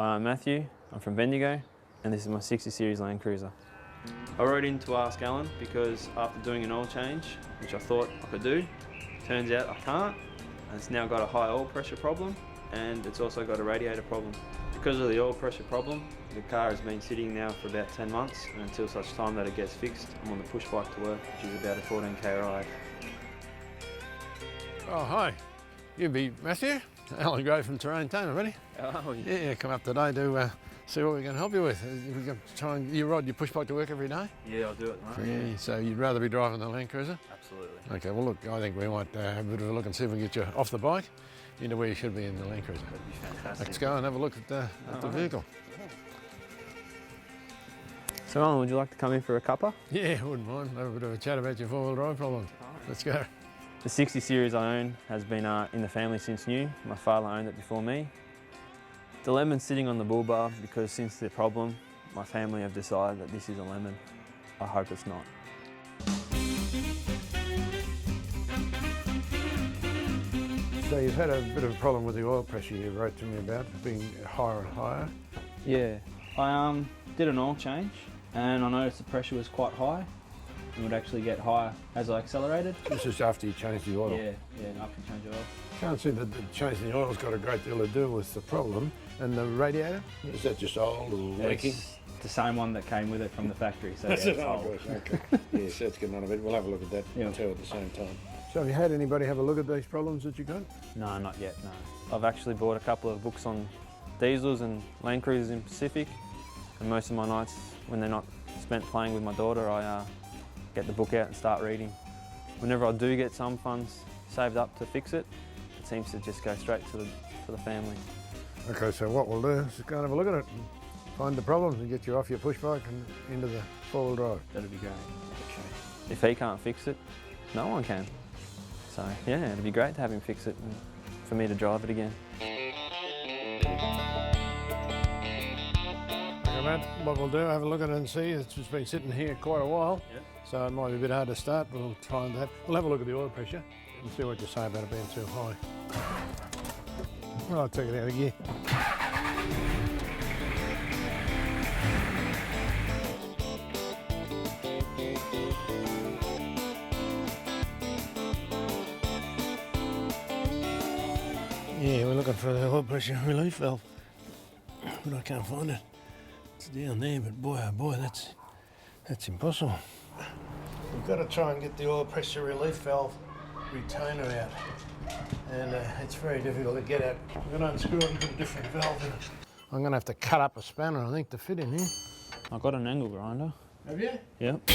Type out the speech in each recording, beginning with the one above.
Hi, I'm Matthew. I'm from Bendigo, and this is my 60 Series Land Cruiser. I wrote in to ask Allan because after doing an oil change, which I thought I could do, turns out I can't, and it's now got a high oil pressure problem, and it's also got a radiator problem. Because of the oil pressure problem, the car has been sitting now for about 10 months, and until such time that it gets fixed, I'm on the push bike to work, which is about a 14k ride. Oh, hi. You be Matthew? Allan Gray from Tamer, ready? Oh, Yeah, come up today to see what we can help you with. We can try and, you ride your push bike to work every day? Yeah, I'll do it, mate. Yeah, so you'd rather be driving the Land Cruiser? Absolutely. Okay, well look, I think we might have a bit of a look and see if we can get you off the bike into where you should be in the Land Cruiser. That'd be fantastic. Let's go and have a look at the vehicle. So Allan, would you like to come in for a cuppa? Yeah, I wouldn't mind. Have a bit of a chat about your four-wheel drive problems. Let's go. The 60 Series I own has been in the family since new. My father owned it before me. The lemon's sitting on the bull bar because since the problem, my family have decided that this is a lemon. I hope it's not. So you've had a bit of a problem with the oil pressure you wrote to me about, being higher and higher. Yeah, I did an oil change and I noticed the pressure was quite high and would actually get higher as I accelerated. This is after you changed the oil. Yeah, after you change the oil. Can't see that the changing the oil's got a great deal to do with the problem. And the radiator, is that just old or leaking? It's the same one that came with it from the factory. So That's yeah, it. it's Oh, old. gosh, okay. Yes, that's getting on a bit. We'll have a look at that too at the same time. So have you had anybody have a look at these problems that you got? No, not yet, no. I've actually bought a couple of books on diesels and Land Cruisers in Pacific, and most of my nights when they're not spent playing with my daughter, I get the book out and start reading. Whenever I do get some funds saved up to fix it, it seems to just go straight to the family. Okay, so what we'll do is go and have a look at it and find the problems and get you off your push bike and into the four-wheel drive. That'd be great. If he can't fix it, no one can. So yeah, it'd be great to have him fix it and for me to drive it again. Okay, Matt, what we'll do, have a look at it and see. It's just been sitting here quite a while, so it might be a bit hard to start, but we'll try that. We'll have a look at the oil pressure and see what you say about it being too high. Well, I'll take it out of gear. Yeah, we're looking for the oil pressure relief valve, but I can't find it. It's down there, but boy, oh boy, that's impossible. We've got to try and get the oil pressure relief valve retainer out, and it's very difficult to get at. We're going to unscrew it and put a different valve in it. I'm going to have to cut up a spanner, I think, to fit in here. I've got an angle grinder. Have you? Yep.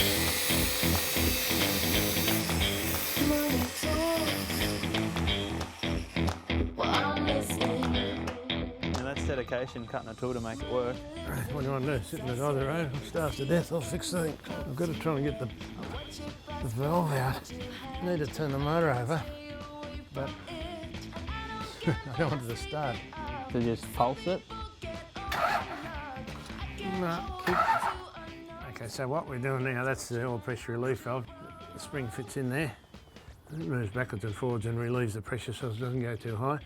Now that's dedication, cutting a tool to make it work. What do you want to do? Sit in the side of the road? I'm starved to death. I'll fix the thing. I've got to try and get the valve out. I need to turn the motor over, but I don't want it to start. To just pulse it. No, keep. Okay, so what we're doing now, that's the oil pressure relief valve. The spring fits in there. It moves backwards and forwards and relieves the pressure so it doesn't go too high.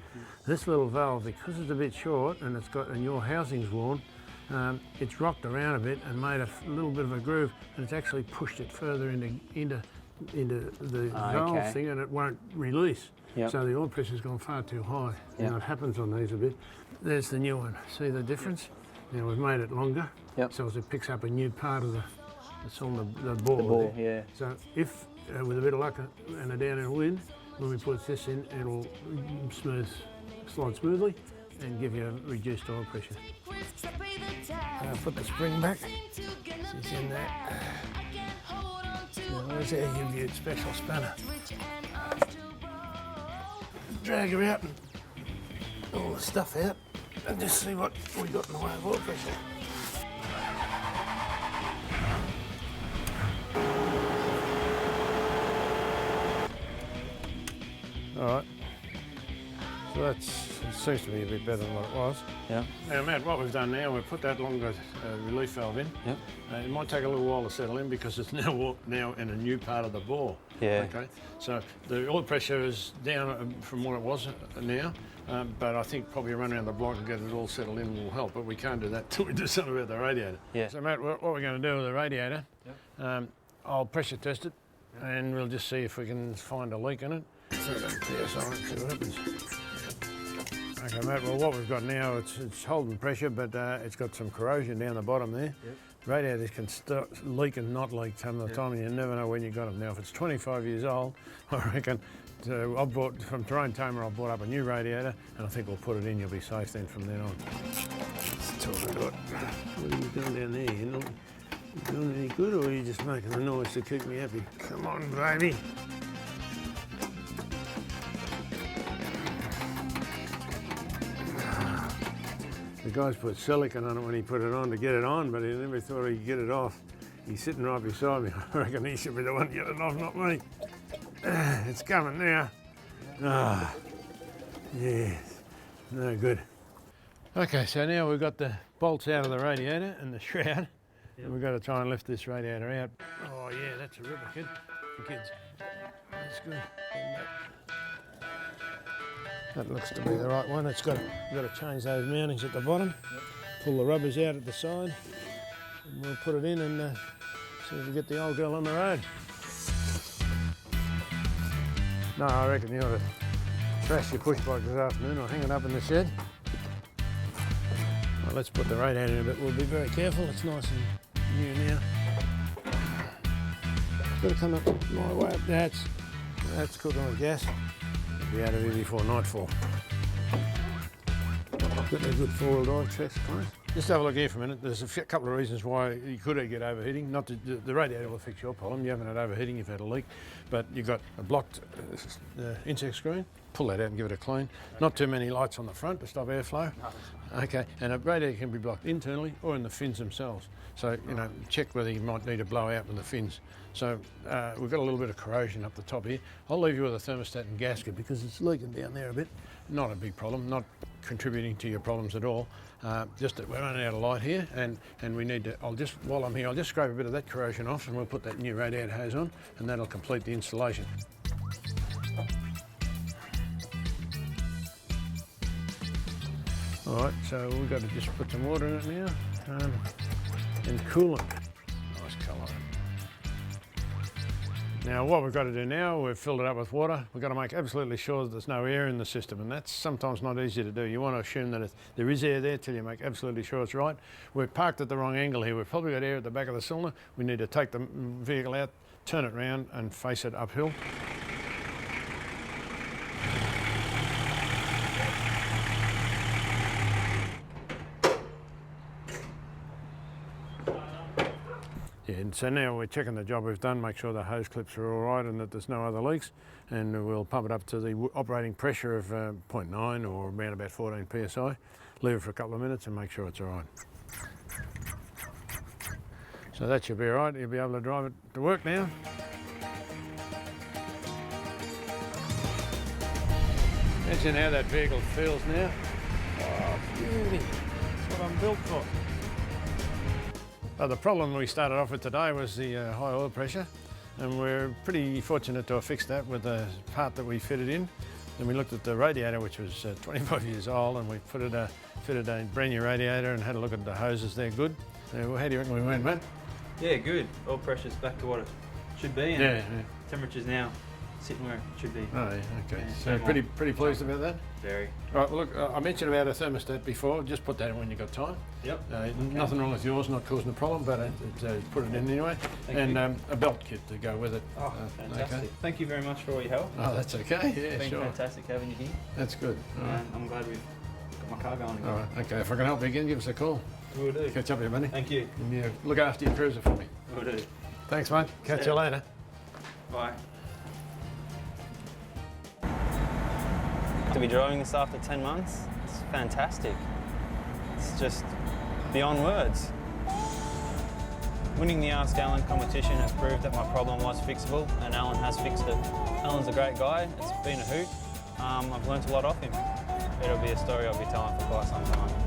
This little valve, because it's a bit short and and your housing's worn, it's rocked around a bit and made a little bit of a groove, and it's actually pushed it further into the valve thing, and it won't release. Yep. So the oil pressure's gone far too high. Yep. Now it happens on these a bit. There's the new one. See the difference? Now we've made it longer, so as it picks up a new part of it's on the ball. The ball, there. yeah. So if, with a bit of luck and a downhill wind, when we put this in, it'll slide smoothly and give you a reduced oil pressure. Put the spring back. She's in there. Now, where's our U-View special spanner? Drag her out and all the stuff out and just see what we got in the way of oil pressure. All right, so it seems to be a bit better than what it was. Yeah. Now, Matt, what we've done now, we've put that longer relief valve in. Yep. It might take a little while to settle in because it's now in a new part of the bore. Yeah. Okay. So the oil pressure is down from what it was now, but I think probably run around the block and get it all settled in will help, but we can't do that till we do something about the radiator. Yeah. So Matt, what we're going to do with the radiator, I'll pressure test it and we'll just see if we can find a leak in it. So that PSI and see what happens. Okay Matt, well what we've got now, it's holding pressure, but it's got some corrosion down the bottom there. Yep. Radiators can start leak and not leak some of the time, and you never know when you got them. Now if it's 25 years old, I reckon, so I bought, from Tamer I bought up a new radiator, and I think we'll put it in, you'll be safe then from then on. Let's talk about what are you doing down there? You doing any good, or are you just making a noise to keep me happy? Come on, baby. The guys put silicone on it when he put it on to get it on, but he never thought he'd get it off. He's sitting right beside me. I reckon he should be the one to get it off, not me. It's coming now. Ah, yes, no good. Okay, so now we've got the bolts out of the radiator and the shroud. Yep. And we've got to try and lift this radiator out. Oh yeah, that's a ripper, kid. For kids. That's good. That looks to be the right one. We've got to change those mountings at the bottom. Yep. Pull the rubbers out at the side. And we'll put it in and see if we get the old girl on the road. No, I reckon you ought to trash your push bike this afternoon or hang it up in the shed. Well, let's put the radiator in a bit. We'll be very careful. It's nice and new now. It's got to come up my way. That's cooking with gas. Be out of here before nightfall. Got a good four-wheel drive chest, please. Just have a look here for a minute. There's a couple of reasons why you could get overheating. Not the radiator will fix your problem. You haven't had overheating, you've had a leak. But you've got a blocked insect screen. Pull that out and give it a clean. Not too many lights on the front to stop airflow. Okay, and a radiator can be blocked internally or in the fins themselves. So, you know, check whether you might need a blowout with the fins. So we've got a little bit of corrosion up the top here. I'll leave you with a thermostat and gasket because it's leaking down there a bit. Not a big problem, not contributing to your problems at all. Just that we're running out of light here and we need to, while I'm here, I'll just scrape a bit of that corrosion off and we'll put that new radiator hose on and that'll complete the installation. All right, so we've got to just put some water in it now and coolant. Nice colour. Now what we've got to do now, we've filled it up with water. We've got to make absolutely sure that there's no air in the system, and that's sometimes not easy to do. You want to assume that there is air there till you make absolutely sure it's right. We've parked at the wrong angle here. We've probably got air at the back of the cylinder. We need to take the vehicle out, turn it around and face it uphill. Yeah, and so now we're checking the job we've done, make sure the hose clips are all right and that there's no other leaks, and we'll pump it up to the operating pressure of 0.9 or around about 14 psi. Leave it for a couple of minutes and make sure it's all right. So that should be all right. You'll be able to drive it to work now. Imagine how that vehicle feels now. Oh, beauty. That's what I'm built for. The problem we started off with today was the high oil pressure, and we're pretty fortunate to have fixed that with the part that we fitted in. Then we looked at the radiator, which was 25 years old, and we fitted a brand new radiator and had a look at the hoses. They're good. How do you reckon we went, Matt? Yeah, good. Oil pressure's back to what it should be, and temperature's now sitting where it should be. Oh, yeah, okay. Yeah, so pretty pleased about that? Very. Right, well, look, I mentioned about a thermostat before. Just put that in when you've got time. Yep. Nothing wrong with yours, not causing a problem, but put it in anyway. And a belt kit to go with it. Oh, fantastic. Okay. Thank you very much for all your help. Oh, that's okay. Yeah, it's been sure. fantastic having you here. That's good. I'm glad we've got my car going again. All right, okay. If I can help you again, give us a call. Will do. Catch up with you, buddy. Thank you. And yeah, look after your cruiser for me. Will do. Thanks, mate. Catch you later. Bye. To be driving this after 10 months, it's fantastic. It's just beyond words. Winning the Ask Allan competition has proved that my problem was fixable, and Allan has fixed it. Allan's a great guy, it's been a hoot. I've learnt a lot off him. It'll be a story I'll be telling for quite some time.